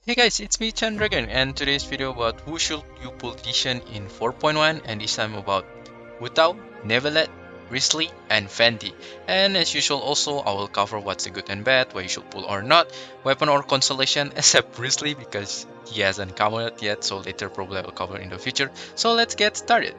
Hey guys, it's me Chandra again, and today's video about who should you pull edition in 4.1, and this time about Hu Tao, Neuvillette, Wriothesley, and Venti. And as usual also, I will cover what's the good and bad, why you should pull or not, weapon or constellation, except Wriothesley because he hasn't come out yet, so later probably I will cover in the future. So let's get started.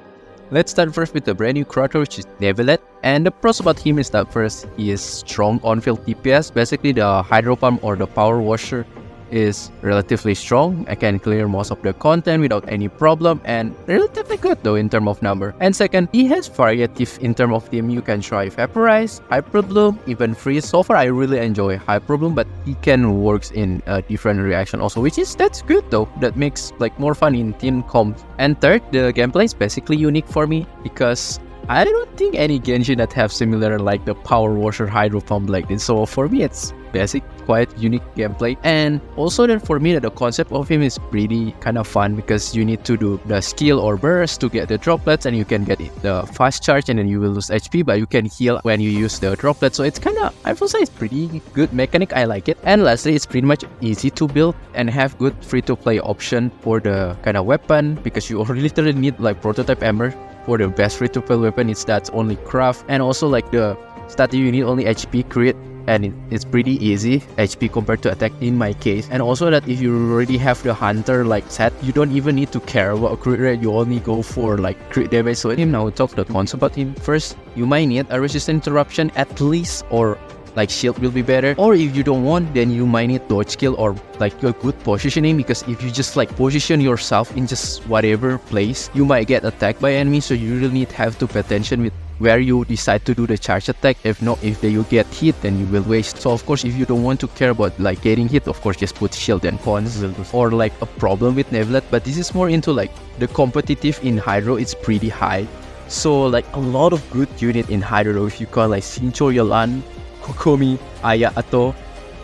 Let's start first with the brand new character, which is Neuvillette. And the pros about him is that first, he is strong on-field DPS. Basically the Hydro Pump or the Power Washer is relatively strong. I can clear most of the content without any problem, and relatively good though in terms of number. And second, he has variety in terms of team. You can try Vaporize, Hyper Bloom, even Freeze. So far I really enjoy Hyper Bloom, but he can works in a different reaction also, that's good though. That makes like more fun in team comps. And third, the gameplay is basically unique for me because I don't think any Genshin that have similar like the Power Washer Hydro Pump like this. So for me it's basic, quite unique gameplay. And also then for me the concept of him is pretty kind of fun because you need to do the skill or burst to get the droplets, and you can get the fast charge and then you will lose HP, but you can heal when you use the droplets. So it's kind of, I will say it's pretty good mechanic. I like it. And lastly, it's pretty much easy to build and have good free-to-play option for the kind of weapon, because you literally need like prototype armor for the best free-to-play weapon. It's that's only craft, and also like the stat you need only HP crit, and it's pretty easy HP compared to attack in my case. And also that if you already have the hunter like set, you don't even need to care about crit rate, you only go for like crit damage. So now we'll talk the cons about him. First, you might need a resistant interruption at least, or like shield will be better. Or if you don't want, then you might need dodge skill or like a good positioning, because if you just like position yourself in just whatever place, you might get attacked by enemies. So you really need to have to pay attention with where you decide to do the charge attack. If not, if you get hit, then you will waste. So of course, if you don't want to care about like getting hit, of course just put shield and cons. Or like a problem with Neuvillette, but this is more into like the competitive in Hydro, it's pretty high. So like a lot of good unit in Hydro, if you call like Shincho, Yalan, Kokomi, Ayato,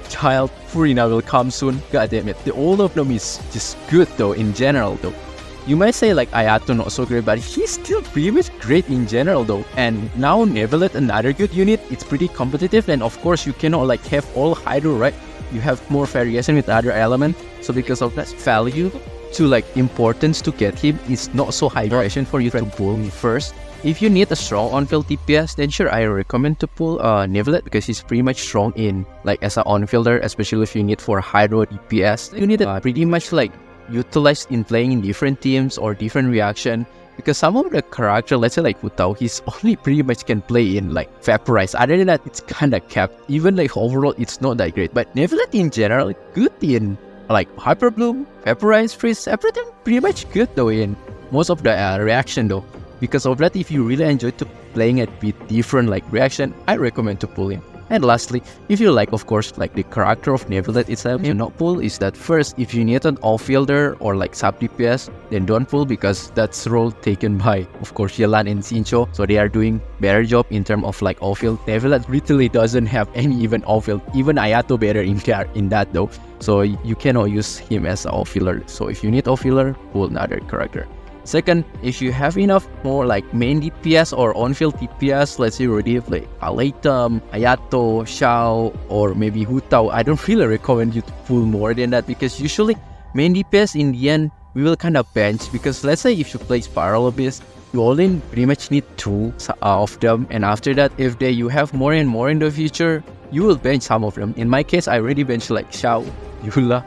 Child, Furina will come soon. God damn it, all of them is just good though in general though. You might say like Ayato not so great, but he's still pretty much great in general though. And now Neuvillette, another good unit, it's pretty competitive, and of course you cannot like have all Hydro, right? You have more variation with other element. So because of that, value to like importance to get him is not so high variation for you to pull me first. If you need a strong on-field DPS, then sure, I recommend to pull Neuvillette, because he's pretty much strong in like as an on-fielder, especially if you need for Hydro DPS. You need it pretty much like utilized in playing in different teams or different reaction, because some of the character, let's say like Hu Tao, he's only pretty much can play in like Vaporize. Other than that, it's kind of capped. Even like overall, it's not that great. But Neuvillette in general, it's good in like Hyper Bloom, Vaporize, Freeze, everything pretty much good though in most of the reaction though. Because of that, if you really enjoy to playing a bit different like reaction, I recommend to pull him. And lastly, if you like, of course, like the character of Neuvillette itself, you not pull is that first, if you need an off-fielder or like sub DPS, then don't pull, because that's role taken by, of course, Yelan and Shincho. So they are doing better job in terms of like off-field. Neuvillette literally doesn't have any even off-field. Even Ayato better in that though. So you cannot use him as an off-fielder. So if you need off-fielder, pull another character. Second, if you have enough more like main DPS or on-field DPS, let's say you already have like Alatum, Ayato, Xiao, or maybe Hu Tao, I don't really recommend you to pull more than that, because usually main DPS in the end, we will kind of bench, because let's say if you play Spiral Abyss, you only pretty much need 2 of them, and after that, if you have more and more in the future, you will bench some of them. In my case, I already benched like Xiao, Yula,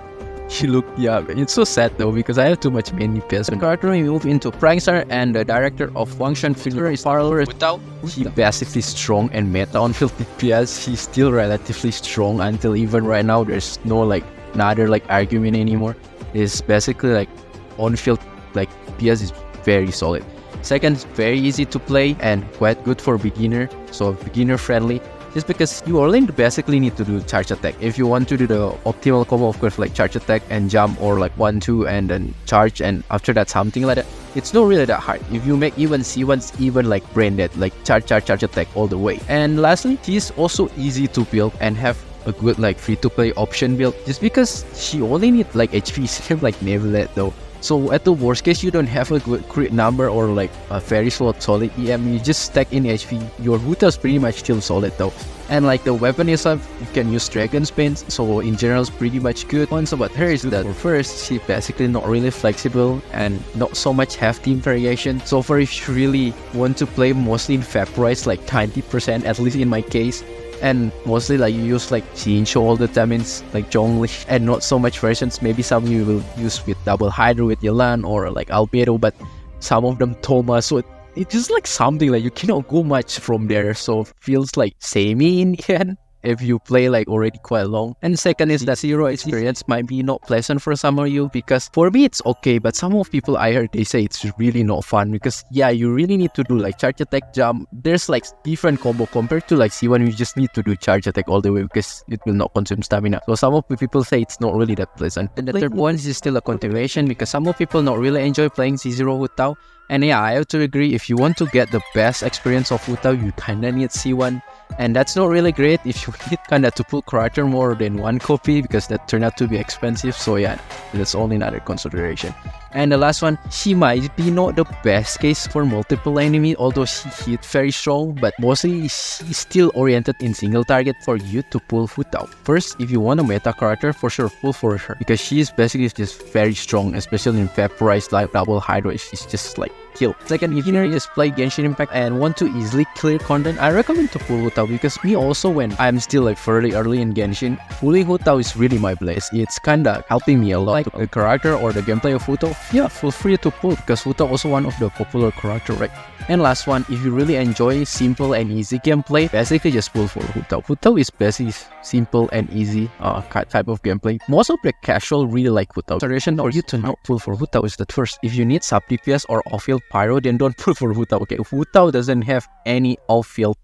yeah, it's so sad though, because I have too much main DPS. The character we move into Prankster, and the director of function figure is Parallel. Without he basically strong and meta on-field DPS. He's still relatively strong until even right now there's no like another like argument anymore. It's basically like on-field like DPS is very solid. Second, very easy to play and quite good for beginner, so beginner friendly. Just because you only basically need to do charge attack. If you want to do the optimal combo, of course, like charge attack and jump, or like 1-2 and then charge, and after that something like that, it's not really that hard. If you make even C1's even like brain dead, like charge attack all the way. And lastly, she's also easy to build and have a good like free to play option build, just because she only needs like HP same like Neuvillette though. So at the worst case, you don't have a good crit number or like a very solid EM, you just stack in HP. Your Hu Tao is pretty much still solid though. And like the weapon itself, you can use Dragon's Pains, so in general it's pretty much good. One about her is that first, she's basically not really flexible and not so much have team variation. So for if you really want to play mostly in Vaporize, like 90% at least in my case, and mostly like you use like Shincho all the time, it's like Zhongli, and not so much versions. Maybe some you will use with Double Hydra with Yelan or like Albedo, but some of them Toma, so it's just like something like you cannot go much from there, so feels like samey in the end if you play like already quite long. And second is that zero experience might be not pleasant for some of you, because for me it's okay, but some of people I heard they say it's really not fun, because yeah, you really need to do like charge attack, jump. There's like different combo compared to like C1, you just need to do charge attack all the way because it will not consume stamina. So some of the people say it's not really that pleasant. And the third one is still a continuation, because some of people not really enjoy playing C0 Hu Tao. And yeah, I have to agree, if you want to get the best experience of Hu Tao, you kinda need C1. And that's not really great if you need kinda to pull character more than one copy, because that turned out to be expensive. So yeah, that's only another consideration. And the last one, she might be not the best case for multiple enemy, although she hit very strong, but mostly she's still oriented in single target for you to pull Hu Tao. First, if you want a meta character, for sure pull for her, because she is basically just very strong, especially in Vaporize like Double Hydra. She's just like kill. Second, if you just play Genshin Impact and want to easily clear content, I recommend to pull Hu Tao, because me also, when I'm still like fairly early in Genshin, pulling Hu Tao is really my place. It's kinda helping me a lot. Like the character or the gameplay of Hu Tao, yeah, feel free to pull, because Hu Tao also one of the popular character, right? And last one, if you really enjoy simple and easy gameplay, basically just pull for Hu Tao. Hu Tao is basically simple and easy type of gameplay. Most of the casual really like Hu Tao. Suggestion for you to not pull for Hu Tao is that first, if you need sub DPS or off-field pyro, then don't pull for Hu Tao. Okay, Hu Tao doesn't have any off-field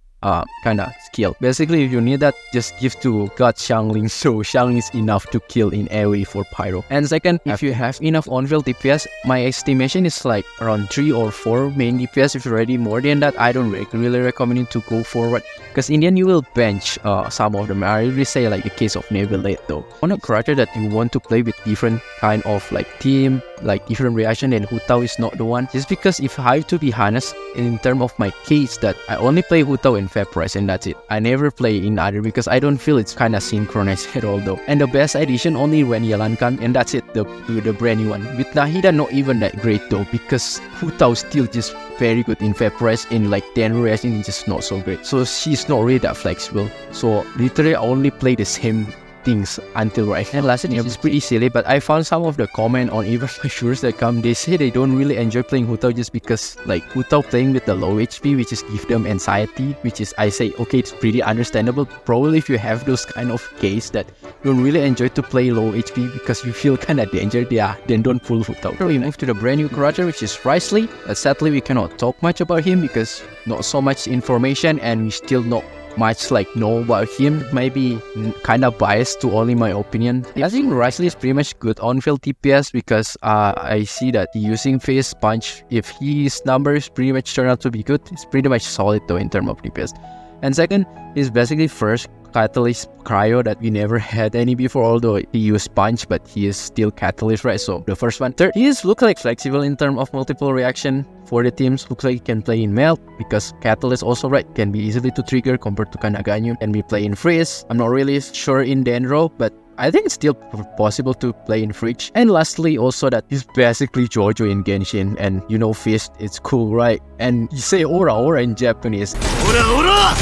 kind of skill. Basically, if you need that, just give to God Xiangling, so Xiangling is enough to kill in AoE for pyro. And second, if you have enough on-field DPS, my estimation is like around 3 or 4 main DPS. If you're already more than that, I don't really recommend you to go forward, because in the end you will bench some of them. I really say like the case of Neuvillette though. On a character that you want to play with different kind of like team, like different reaction, then Hu Tao is not the one. Just because if I have to be honest, in terms of my case, that I only play Hu Tao in Vaporize and that's it. I never play in other because I don't feel it's kind of synchronized at all though. And the best addition only when Yelan can, and that's it, the brand new one. With Nahida not even that great though, because Hu Tao still just very good in Vaporize. In like 10 reaction, it's just not so great. So she's not really that flexible. So literally I only play the same things until right. And lastly, it's pretty silly, but I found some of the comment on even my viewers that come, they say they don't really enjoy playing Hu Tao just because like Hu Tao playing with the low HP, which is give them anxiety, which is, I say, okay, it's pretty understandable. Probably if you have those kind of case that don't really enjoy to play low HP because you feel kind of danger, yeah, then don't pull Hu Tao. So we move to the brand new character, which is Wriothesley. Sadly, we cannot talk much about him because not so much information and we still not much like know about him. Maybe kind of biased to only my opinion. I think Wriothesley is pretty much good on field DPS because I see that using Face Punch, if his numbers pretty much turn out to be good, it's pretty much solid though in terms of DPS. And second is basically first Catalyst Cryo that we never had any before, although he used Punch, but he is still Catalyst, right? So the first one. Third, he is look like flexible in terms of multiple reaction for the teams. Looks like he can play in Melt because Catalyst also, right, can be easily to trigger compared to Kanaganyu. And we play in Freeze. I'm not really sure in Dendro, but I think it's still possible to play in Fridge. And lastly, also that he's basically Jojo in Genshin, and you know Fist, it's cool, right? And you say Ora in Japanese. Ora!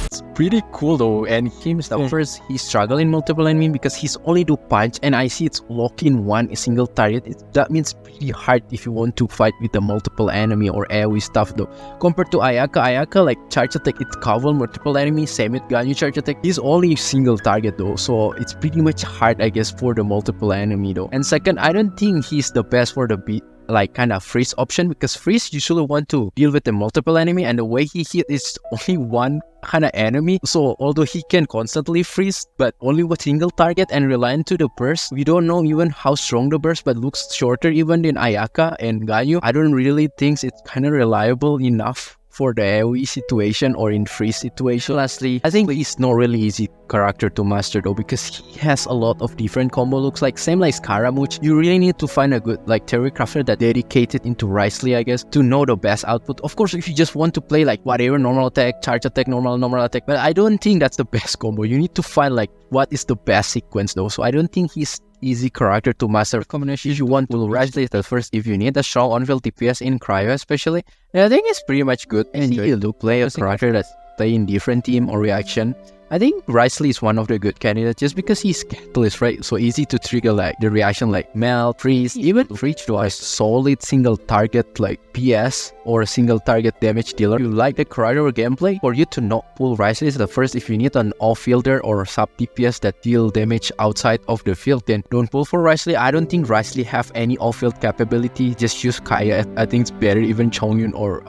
It's pretty cool though, and him first he struggle in multiple enemy because he's only do punch, and I see it's lock in one single target. That means pretty hard if you want to fight with the multiple enemy or AoE stuff though. Compared to Ayaka like charge attack, it cover multiple enemies. Same with Ganyu charge attack, he's only single target though, so it's pretty much hard I guess for the multiple enemy though. And second, I don't think he's the best for the like kind of freeze option, because freeze usually want to deal with the multiple enemy, and the way he hit is only one kind of enemy. So although he can constantly freeze, but only with single target and relying to the burst, we don't know even how strong the burst, but looks shorter even than Ayaka and Ganyu. I don't really think it's kind of reliable enough for the AoE situation or in freeze situation. Lastly, I think he's not really easy character to master though, because he has a lot of different combo looks like, same like Scaramouche. You really need to find a good like theory crafter that dedicated into Wriothesley, I guess, to know the best output. Of course, if you just want to play like whatever, normal attack, charge attack, normal attack, but I don't think that's the best combo. You need to find like what is the best sequence though. So I don't think he's easy character to master. Recommendation if you want to Wriothesley the first, if you need a strong on-field DPS in Cryo especially, I think it's pretty much good. And you look play a character that's play in different team or reaction. I think Wriothesley is one of the good candidates just because he's catalyst, right? So easy to trigger like the reaction like melt, freeze, even reach to a solid single target like PS or a single target damage dealer. You like the character gameplay, for you to not pull Wriothesley is the first. If you need an off-fielder or sub DPS that deal damage outside of the field, then don't pull for Wriothesley. I don't think Wriothesley have any off-field capability. Just use Kaya. I think it's better, even Chongyun or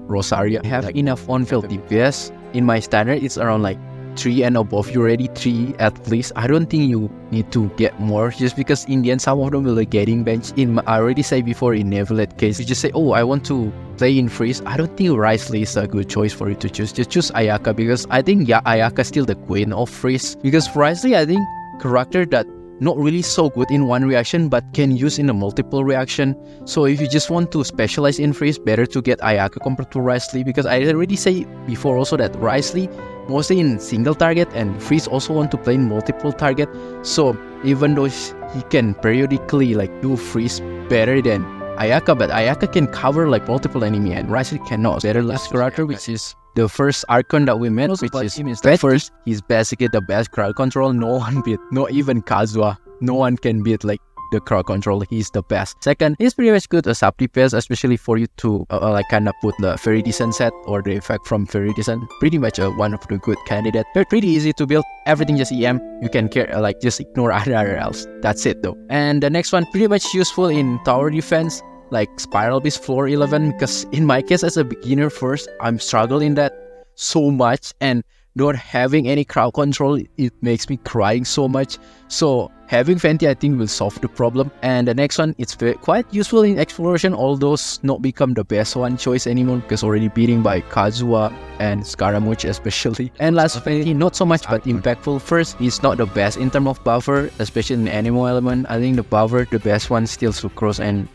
Rosaria. I have enough on-field DPS. In my standard, it's around like 3 and above. You're already 3 at least. I don't think you need to get more, just because in the end some of them will be getting benched. I already say before, in Neuvillette case, you just say, oh, I want to play in freeze. I don't think Wriothesley is a good choice for you to choose. Just choose Ayaka, because I think Ayaka is still the queen of freeze. Because Wriothesley, I think character that not really so good in one reaction but can use in a multiple reaction. So if you just want to specialize in freeze, better to get Ayaka compared to Wriothesley, because I already say before also that Wriothesley mostly in single target and freeze also want to play in multiple target. So even though he can periodically like do freeze better than Ayaka, but Ayaka can cover like multiple enemy and Wriothesley cannot. Better last character, which is the first Archon that we met, which is the first. He's basically the best crowd control. No one beat, not even Kazuha. No one can beat like the crowd control. He's the best. Second, he's pretty much good as sub DPS, especially for you to like kind of put the Fairy Descent set or the effect from Fairy Descent. Pretty much one of the good candidates. They're pretty easy to build. Everything just EM. You can care like just ignore other else. That's it though. And the next one, pretty much useful in tower defense, like Spiral Beast floor 11, because in my case as a beginner first, I'm struggling that so much, and not having any crowd control, it makes me crying so much. So having Venti, I think, will solve the problem. And the next one, it's quite useful in exploration, although it's not become the best one choice anymore because already beating by Kazuha and Scaramouche especially. And last Venti, not so much but impactful. First, it's not the best in terms of buffer, especially in animal element. I think the best one still Sucrose and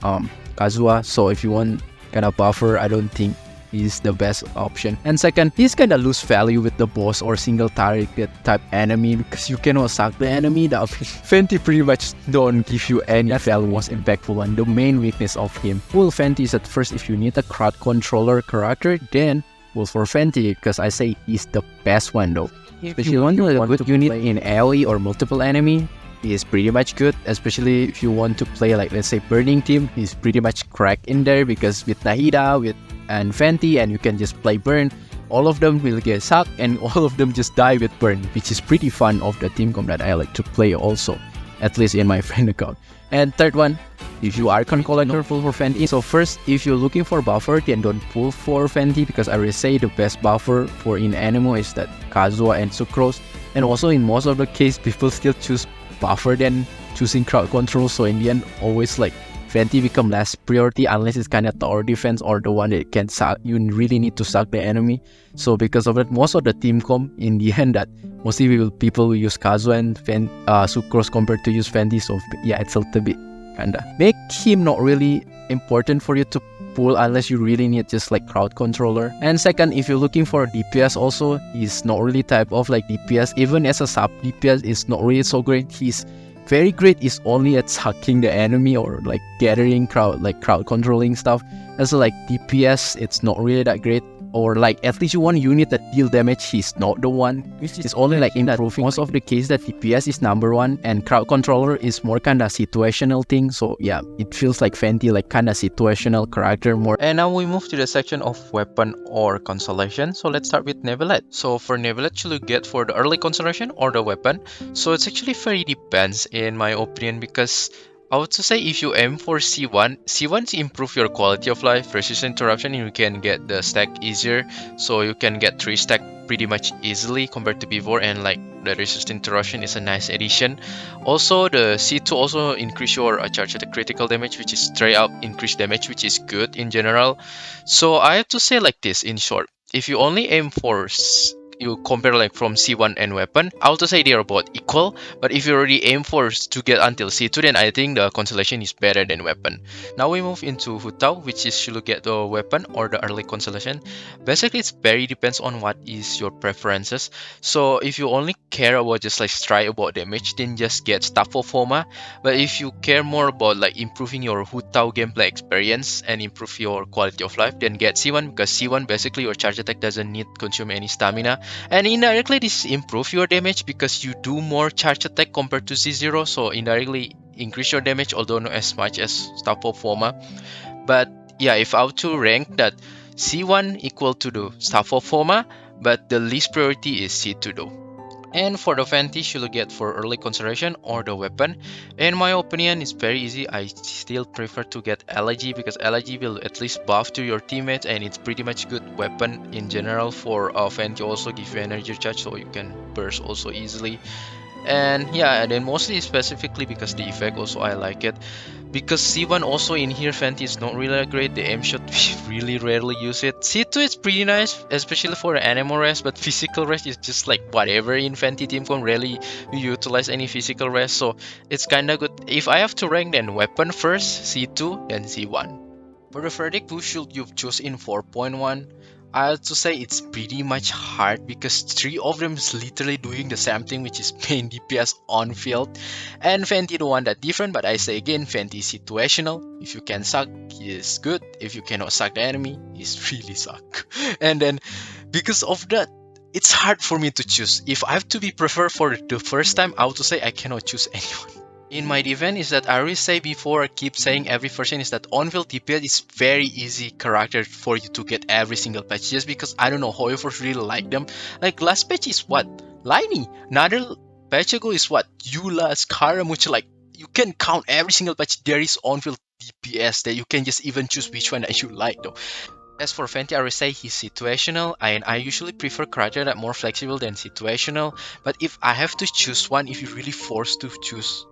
Kazuha. So if you want kind of buffer, I don't think is the best option. And second, he's kinda lose value with the boss or single target type enemy because you cannot suck the enemy. That Venti pretty much don't give you any value. Was impactful one. The main weakness of him. Pull Venti is at first. If you need a crowd controller character, then pull for Venti, because I say he's the best one though. Especially when you want a good unit in AoE or multiple enemy, he is pretty much good, especially if you want to play like, let's say, Burning Team. He's pretty much cracked in there, because with Nahida, and Venti, and you can just play Burn, all of them will get sucked and all of them just die with Burn, which is pretty fun of the team comp that I like to play also, at least in my friend account. And third one, if you are Archon Collector, pull for Venti. So first, if you're looking for buffer, then don't pull for Venti, because I will say the best buffer for in Anemo is that Kazuha and Sucrose. And also in most of the case, people still choose buffer than choosing crowd control. So in the end, always like Venti become less priority unless it's kind of tower defense or the one that can suck. You really need to suck the enemy. So because of that, most of the team comp in the end that mostly people will use Kazuha and Sucrose compared to use Venti. So yeah, it's a little bit kinda make him not really important for you to pull unless you really need just like crowd controller. And second, if you're looking for DPS also, he's not really type of like DPS. Even as a sub DPS, is not really so great. He's very great is only at sucking the enemy or like gathering crowd, like crowd controlling stuff. As like DPS, it's not really that great. Or like at least you want a unit that deal damage, he's not the one. It's only like improving. Most of the case that DPS is number one and crowd controller is more kinda situational thing. So yeah, it feels like Venti like kinda situational character more. And now we move to the section of weapon or constellation. So let's start with Neuvillette. So for Neuvillette, should you get for the early constellation or the weapon? So it's actually very depends in my opinion, because I would say if you aim for C1 improve your quality of life, resist interruption, you can get the stack easier. So you can get 3 stack pretty much easily compared to before, and like the resist interruption is a nice addition. Also the C2 also increase your charge attack critical damage, which is straight up increased damage, which is good in general. So I have to say like this in short, if you only aim for you compare like from C1 and weapon, I would say they are both equal. But if you already aim for to get until C2, then I think the constellation is better than weapon. Now we move into Hu Tao, which is you look at the weapon or the early constellation. Basically, it's very depends on what is your preferences. So if you only care about just like strike about damage, then just get Staff of Homa. But if you care more about like improving your Hu Tao gameplay experience and improve your quality of life, then get C1, because C1 basically your charge attack doesn't need consume any stamina. And indirectly this improve your damage because you do more charge attack compared to Z0, so indirectly increase your damage, although not as much as Staff of Homa. But yeah, if I were to rank that, C1 equal to the Staff of Homa, but the least priority is C2 though. And for the Venti, you'll get for early consideration or the weapon. In my opinion, it's very easy. I still prefer to get LIG because LIG will at least buff to your teammates, and it's pretty much good weapon in general. For Venti also give you energy charge, so you can burst also easily. And yeah, and then mostly specifically because the effect also I like it. Because C1 also in here, Venti is not really great. The aim shot, we really rarely use it. C2 is pretty nice, especially for the animal rest, but physical rest is just like whatever in Venti Team Con. Rarely we utilize any physical rest, so it's kinda good. If I have to rank, then weapon first, C2, then C1. For the verdict, who should you choose in 4.1? I have to say it's pretty much hard because three of them is literally doing the same thing, which is main DPS on field, and Venti the one that different. But I say again, Venti is situational. If you can suck, he is good. If you cannot suck the enemy, he's really suck. And then because of that, it's hard for me to choose. If I have to be preferred for the first time, I would say I cannot choose anyone. In my defense is that I always say before, I keep saying every version is that on-field DPS is very easy character for you to get every single patch, just because I don't know, HoYoLAB really like them. Like last patch is what? Liney. Another patch ago is what? Eula, Scaramouche. Like you can count every single patch there is on-field DPS that you can just even choose which one that you like though. As for Venti, I would say he's situational, and I usually prefer character that more flexible than situational. But if I have to choose one, if you're really forced to choose,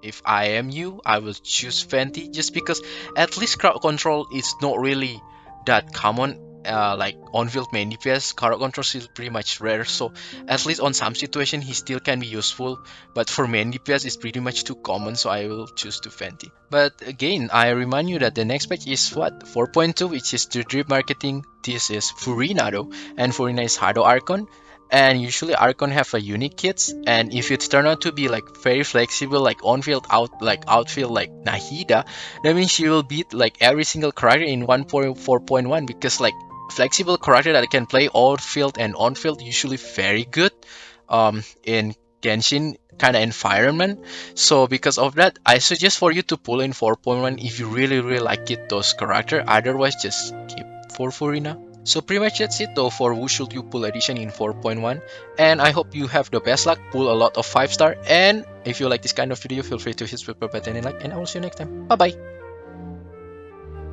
if I am you, I will choose Venti, just because at least crowd control is not really that common. Like on-field main DPS, crowd control is pretty much rare, so at least on some situation he still can be useful. But for main DPS, it's pretty much too common, so I will choose to Venti. But again, I remind you that the next patch is what? 4.2, which is the drip marketing. This is Furina though, and Furina is Hado Archon. And usually Archon have a unique kits, and if it turn out to be like very flexible, like on-field outfield like Nahida, that means she will beat like every single character in 1.4.1, because like flexible character that can play outfield and on-field usually very good in Genshin kind of environment. So because of that, I suggest for you to pull in 4.1 if you really like it those character. Otherwise, just keep for Furina. So pretty much that's it though for Who Should You Pull edition in 4.1, and I hope you have the best luck, pull a lot of 5-star, and if you like this kind of video, feel free to hit the subscribe button and like, and I will see you next time. Bye bye!